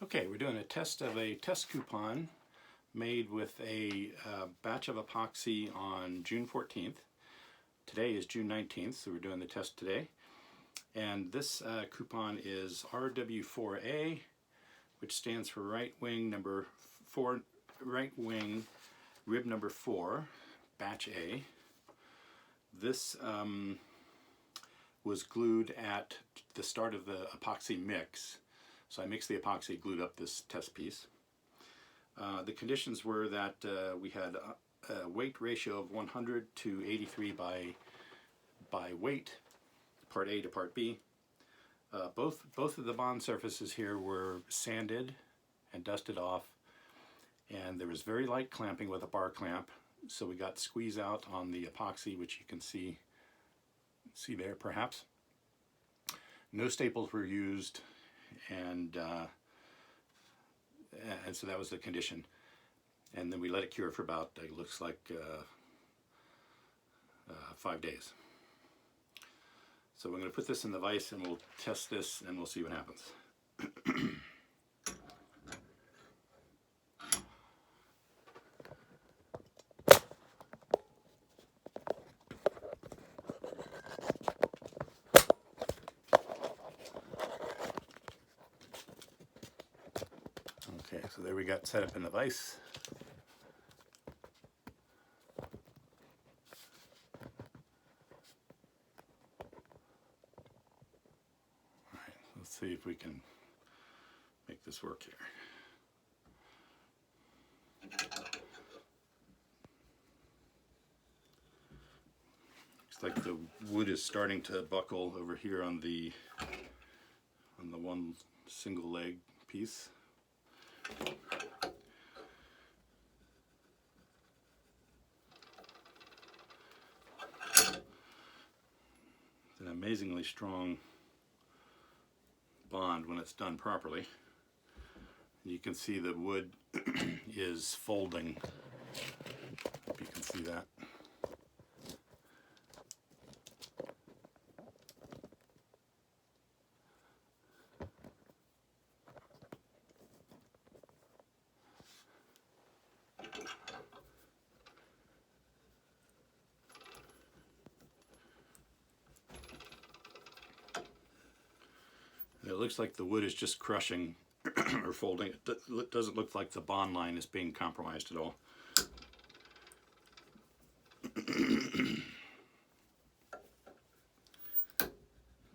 Okay, we're doing a test of a test coupon made with a batch of epoxy on June 14th. Today is June 19th, so we're doing the test today. And this coupon is RW4a, which stands for right wing rib number 4, batch A. This was glued at the start of the epoxy mix. So I mixed the epoxy, glued up this test piece. The conditions were that we had a weight ratio of 100 to 83 by weight, part A to part B. Both of the bond surfaces here were sanded and dusted off, and there was very light clamping with a bar clamp, so we got squeeze out on the epoxy, which you can see there perhaps. No staples were used, and so that was the condition. And then we let it cure for about, it looks like 5 days. So we're going to put this in the vise and we'll test this and we'll see what happens. Okay, so there we got set up in the vise. Alright, let's see if we can make this work here. Looks like the wood is starting to buckle over here on the one single leg piece. It's an amazingly strong bond when it's done properly. You can see the wood is folding. Hope you can see that. It looks like the wood is just crushing or folding. It doesn't look like the bond line is being compromised at all.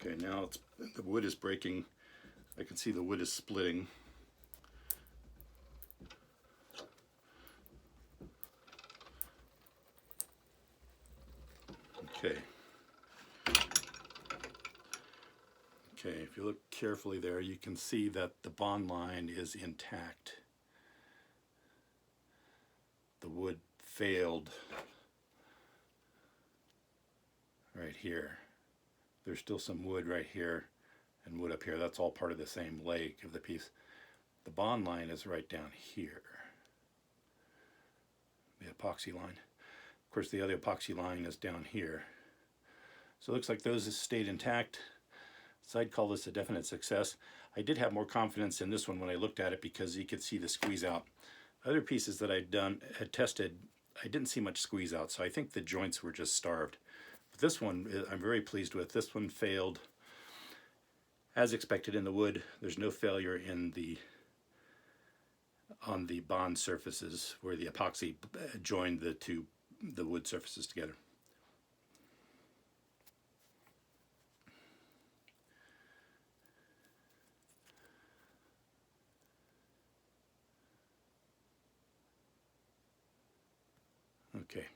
Okay, now the wood is breaking. I can see the wood is splitting. Okay. Okay, if you look carefully there, you can see that the bond line is intact. The wood failed right here. There's still some wood right here and wood up here. That's all part of the same leg of the piece. The bond line is right down here, the epoxy line. Of course, the other epoxy line is down here. So it looks like those have stayed intact. So I'd call this a definite success. I did have more confidence in this one when I looked at it because you could see the squeeze out. Other pieces that had tested, I didn't see much squeeze out, so I think the joints were just starved. But this one I'm very pleased with. This one failed as expected in the wood. There's no failure on the bond surfaces where the epoxy joined the wood surfaces together. Okay.